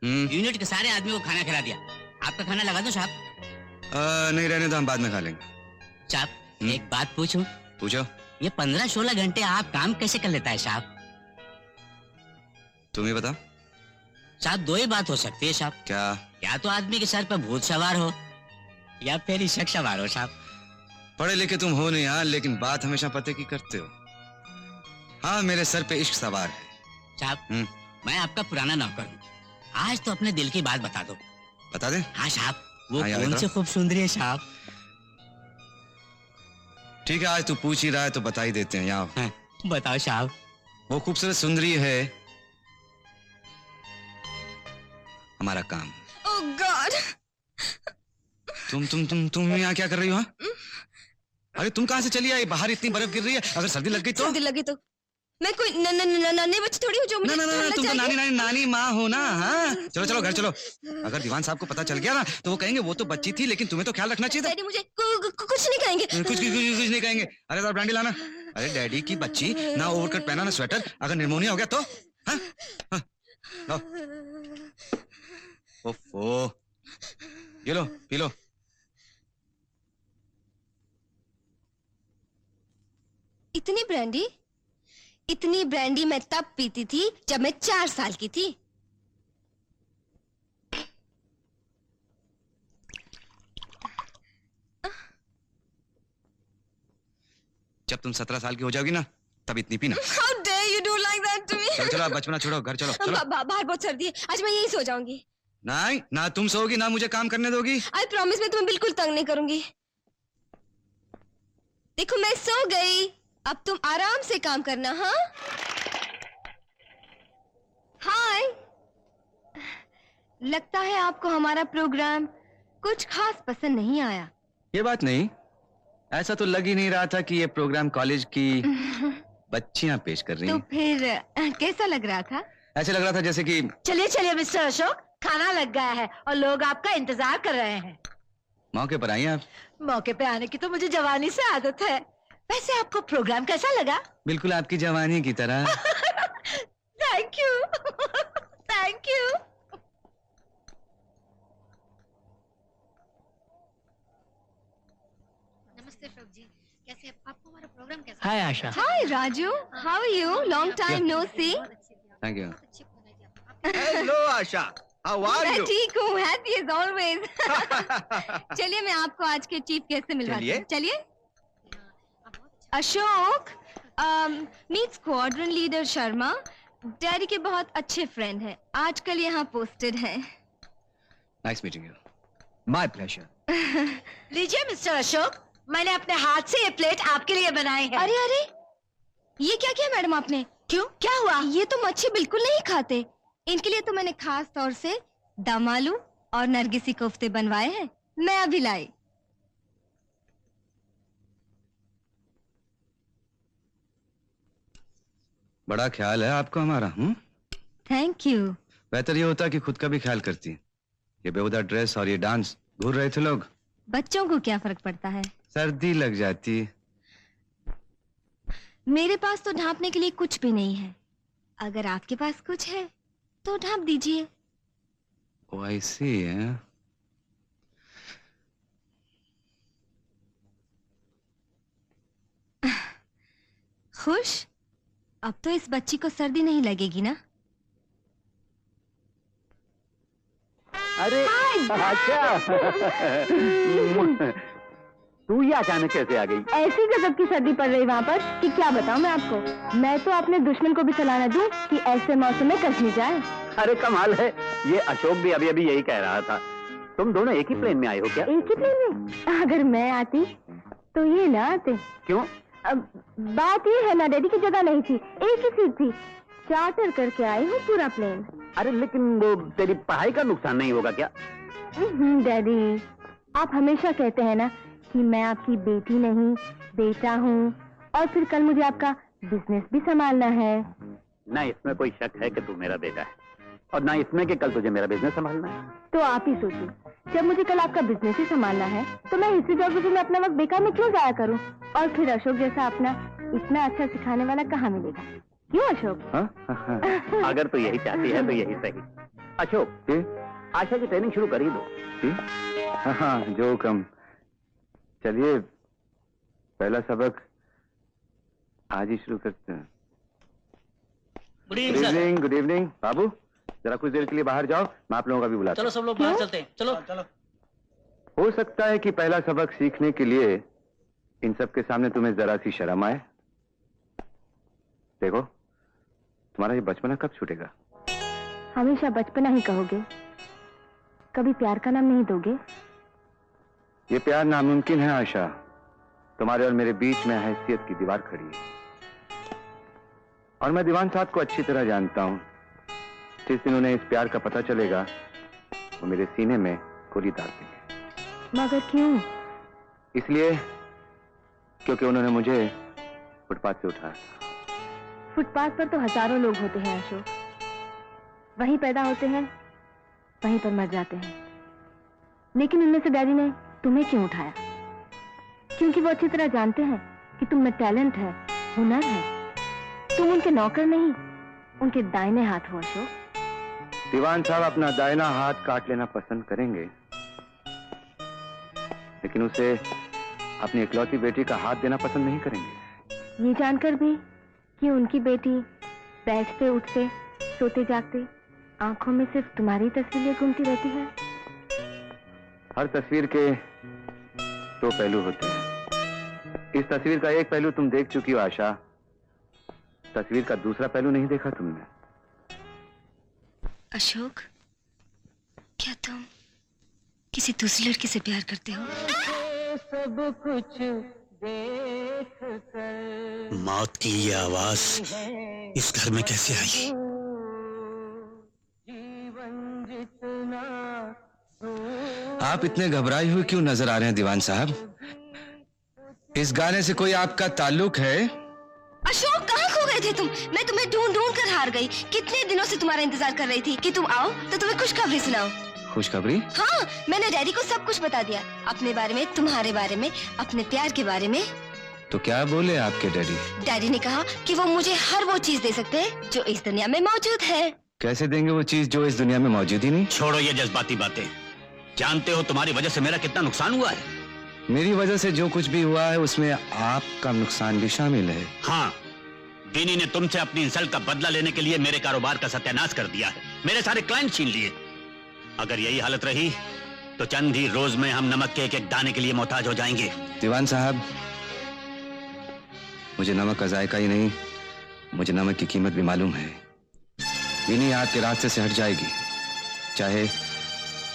Unit के सारे आदमी को खाना खिला दिया। आपका खाना लगा दो साहब? नहीं रहने दो, हम बाद में खा लेंगे। साहब एक बात पूछूं? पूछो। ये 15-16 घंटे आप काम कैसे कर लेता है साहब? तुम ही बताओ। साहब दो ही बात हो सकती है साहब। क्या? या तो आदमी के सर पर भूत सवार हो या फिर इशक सवार हो साहब। पढ़े लिखे तुम हो नहीं यार, लेकिन बात हमेशा पते की करते हो। हाँ, मेरे सर पे इश्क सवार है। साहब मैं आपका पुराना नौकर हूँ, आज तो अपने दिल की बात बता दो। बता दे? हाँ साहब, वो हाँ, कौन सी खूब सुंदरी है साहब? ठीक है, आज तू पूछ ही रहा है तो बता ही देते हैं। यहाँ हाँ, बताओ साहब। वो खूबसूरत सुंदरी है हमारा काम। ओह गॉड! तुम यहाँ क्या कर रही हो? अरे तुम कहाँ से चली आई? बाहर इतनी बर्फ गिर रही है, अगर सर्दी लग गई तो? सर्दी लगी तो मैं कोई नन्हे बच्चे थोड़ी हूँ जो मुझे ना, तुम तो नानी माँ हो ना। हाँ चलो घर चलो। अगर दीवान साहब को पता चल गया ना तो वो कहेंगे वो तो बच्ची थी, लेकिन तुम्हें तो ख्याल रखना चाहिए था। डैडी मुझे कुछ नहीं कहेंगे। कुछ नहीं कहेंगे। अरे जरा ब्रांडी लाना। अरे डैडी की बच्ची, ना ओवरकोट पहना ना स्वेटर, अगर निमोनिया हो गया तो? हाँ? ओफो, ये लो पी लो। इतनी ब्रांडी मैं तब पीती थी जब मैं 4 साल की थी। जब तुम 17 साल की हो जाओगी ना तब इतनी पीना। How dare you do like that to me? चलो बचपना छोड़ो, घर चलो। बाहर बहुत सर्दी है, आज मैं यहीं सो जाऊंगी। नहीं, ना तुम सोओगी ना मुझे काम करने दोगी। I promise मैं तुम्हें बिल्कुल तंग नहीं करूंगी। देखो मैं सो गई, अब तुम आराम से काम करना। हाँ हाय, लगता है आपको हमारा प्रोग्राम कुछ खास पसंद नहीं आया। ये बात नहीं, ऐसा तो लग ही नहीं रहा था कि ये प्रोग्राम कॉलेज की बच्चियां पेश कर रही हैं। तो फिर कैसा लग रहा था? ऐसे लग रहा था जैसे कि चलिए मिस्टर अशोक, खाना लग गया है और लोग आपका इंतजार कर रहे हैं। मौके पर आई आप। मौके पे आने की तो मुझे जवानी से आदत है। वैसे आपको प्रोग्राम कैसा लगा? बिल्कुल आपकी जवानी की तरह। Thank you thank you. नमस्ते अशोक जी, कैसे आपको हमारा प्रोग्राम कैसा? Hi Asha. Hi Raju, how are you? Long time no see. Thank you. Hello Asha, how are मैं यू? ठीक हूँ, हैप्पी एज ऑलवेज। चलिए मैं आपको आज के चीफ गेस्ट से मिलवाती हूँ। चलिए। Ashok, meet squadron leader Sharma, daddy के बहुत अच्छे फ्रेंड हैं, आजकल यहाँ पोस्टेड हैं। Nice meeting you. My pleasure. लीजिए मिस्टर अशोक, मैंने अपने हाथ से ये प्लेट आपके लिए बनाई है। अरे ये क्या किया मैडम आपने? क्यों, क्या हुआ? ये तो मच्छी बिल्कुल नहीं खाते, इनके लिए तो मैंने खास तौर से दम आलू और नरगिसी कोफ्ते बनवाए हैं, मैं अभी लाई। बड़ा ख्याल है आपको हमारा। Thank you. बेहतर ये होता कि खुद का भी ख्याल करती। ये बेहुदा ड्रेस और ये डांस, घूर रहे थे लोग। बच्चों को क्या फर्क पड़ता है? सर्दी लग जाती। मेरे पास तो ढांपने के लिए कुछ भी नहीं है, अगर आपके पास कुछ है तो ढांप दीजिए। ओह आई सी है। खुश? अब तो इस बच्ची को सर्दी नहीं लगेगी ना? अरे अच्छा, तू ये अचानक कैसे आ गई? ऐसी गजब की सर्दी पड़ रही वहाँ पर कि क्या बताऊँ मैं आपको। मैं तो अपने दुश्मन को भी सलाह न दूं कि ऐसे मौसम में कश्मीर जाए। अरे कमाल है, ये अशोक भी अभी यही कह रहा था। तुम दोनों एक ही प्लेन में आए हो क्या? एक ही प्लेन में? अगर मैं आती तो ये ना आते। क्यों? अब बात ये है ना, डैडी की जगह नहीं थी, एक ही सीट थी, चार्टर करके आई हूँ पूरा प्लेन। अरे लेकिन वो तेरी पढ़ाई का नुकसान नहीं होगा क्या? डैडी, आप हमेशा कहते हैं ना कि मैं आपकी बेटी नहीं बेटा हूँ, और फिर कल मुझे आपका बिजनेस भी संभालना है। ना इसमें कोई शक है कि तू मेरा बेटा है, और ना इसमें कि कल तुझे मेरा बिजनेस संभालना है। तो आप ही सोचिए, जब मुझे कल आपका बिजनेस ही संभालना है तो मैं हिस्ट्री ज्योग्राफी में अपना वक्त बेकार में क्यों जाया करूं? और फिर अशोक जैसा अपना इतना अच्छा सिखाने वाला कहाँ मिलेगा? क्यों अशोक? अगर तू यही चाहती है तो यही सही। अशोक जी, आशा की ट्रेनिंग शुरू कर ही दो जी। हाँ, जो कम। चलिए, पहला सबक आज ही शुरू करते हैं। Good evening sir. Good evening. बाबू, जरा कुछ देर के लिए बाहर जाओ, मैं आप लोगों का भी बुलाता हूं। चलो सब लोग बाहर चलते हैं, चलो चलो। हो सकता है कि पहला सबक सीखने के लिए इन सब के सामने तुम्हें जरा सी शर्म आए। देखो, तुम्हारा ये बचपना कब छूटेगा? हमेशा बचपना ही कहोगे, कभी प्यार का नाम नहीं दोगे? ये प्यार नामुमकिन है आशा। तुम्हारे और मेरे बीच में हैसियत की दीवार खड़ी है, और मैं दीवान साहब को अच्छी तरह जानता हूं। जिस दिन उन्हें इस प्यार का पता चलेगा, वो मेरे सीने में गोली दाग देंगे। मगर क्यों? इसलिए क्योंकि उन्होंने मुझे फुटपाथ से उठाया। फुटपाथ पर तो हजारों लोग होते हैं अशोक, वहीं पैदा होते हैं, वहीं पर मर जाते हैं। लेकिन उनमें से डैडी ने तुम्हें क्यों उठाया? क्योंकि वो अच्छी तरह जानते हैं कि तुम में टैलेंट है, हुनर है। तुम उनके नौकर नहीं, उनके दाहिने हाथ हो अशोक। दीवान साहब अपना दाहिना हाथ काट लेना पसंद करेंगे, लेकिन उसे अपनी इकलौती बेटी का हाथ देना पसंद नहीं करेंगे। ये जानकर भी कि उनकी बेटी बैठते उठते सोते जागते आंखों में सिर्फ तुम्हारी तस्वीरें घूमती रहती है। हर तस्वीर के दो पहलू होते हैं। इस तस्वीर का एक पहलू तुम देख चुकी हो आशा, तस्वीर का दूसरा पहलू नहीं देखा तुमने। अशोक, क्या तुम किसी दूसरी लड़की से प्यार करते हो? सब कुछ देख कर मौत की ये आवाज इस घर में कैसे आई? जीवन जितना आप इतने घबराए हुए क्यों नजर आ रहे हैं दीवान साहब? इस गाने से कोई आपका ताल्लुक है? अशोक, कहाँ खो गए थे तुम? मैं तुम्हें ढूंढ ढूंढ कर हार गई। कितने दिनों से तुम्हारा इंतजार कर रही थी कि तुम आओ तो तुम्हें खुशखबरी सुनाओ। खुशखबरी? हाँ, मैंने डैडी को सब कुछ बता दिया, अपने बारे में, तुम्हारे बारे में, अपने प्यार के बारे में। तो क्या बोले आपके डैडी? डैडी ने कहा कि वो मुझे हर वो चीज दे सकते हैं जो इस दुनिया में मौजूद है। कैसे देंगे वो चीज जो इस दुनिया में मौजूद ही नहीं? छोड़ो ये जज्बाती बातें। जानते हो तुम्हारी वजह से मेरा कितना नुकसान हुआ है? मेरी वजह से जो कुछ भी हुआ है उसमें आपका नुकसान भी शामिल है। हाँ, विनी ने तुमसे अपनी इंसल्ट का बदला लेने के लिए मेरे कारोबार का सत्यानाश कर दिया है, मेरे सारे क्लाइंट छीन लिए। अगर यही हालत रही तो चंद ही रोज में हम नमक के एक एक दाने के लिए मोहताज हो जाएंगे। दीवान साहब, मुझे नमक का जायका ही नहीं, मुझे नमक की कीमत भी मालूम है। विनी आपके रास्ते से हट जाएगी, चाहे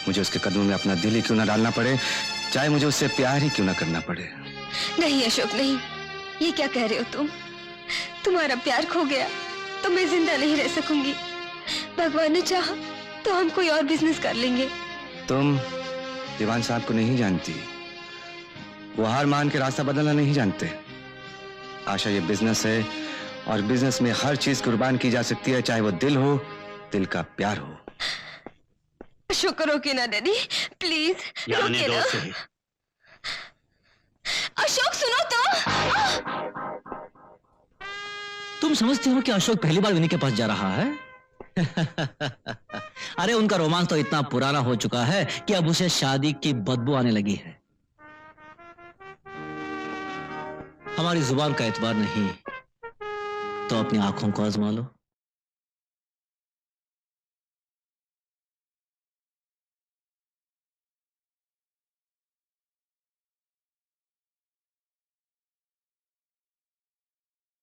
मुझे उसके कदमों में अपना दिल ही क्यों ना डालना पड़े, चाहे मुझे उससे प्यार ही क्यों ना करना पड़े। नहीं अशोक, नहीं, ये क्या कह रहे हो तुम? तुम्हारा प्यार खो गया तो मैं जिंदा नहीं रह सकूंगी। भगवान ने चाहा तो हम कोई और बिजनेस कर लेंगे। तुम दीवान साहब को नहीं जानती, वो हार मान के रास्ता बदलना नहीं जानते। आशा, ये बिजनेस है और बिजनेस में हर चीज कुर्बान की जा सकती है, चाहे वो दिल हो, दिल का प्यार हो। अशोक, रोके ना डैडी, प्लीज रोके ना। अशोक सुनो तो। तुम समझते हो कि अशोक पहली बार विनी के पास जा रहा है? अरे उनका रोमांस तो इतना पुराना हो चुका है कि अब उसे शादी की बदबू आने लगी है। हमारी जुबान का एतबार नहीं तो अपनी आंखों को आजमा लो।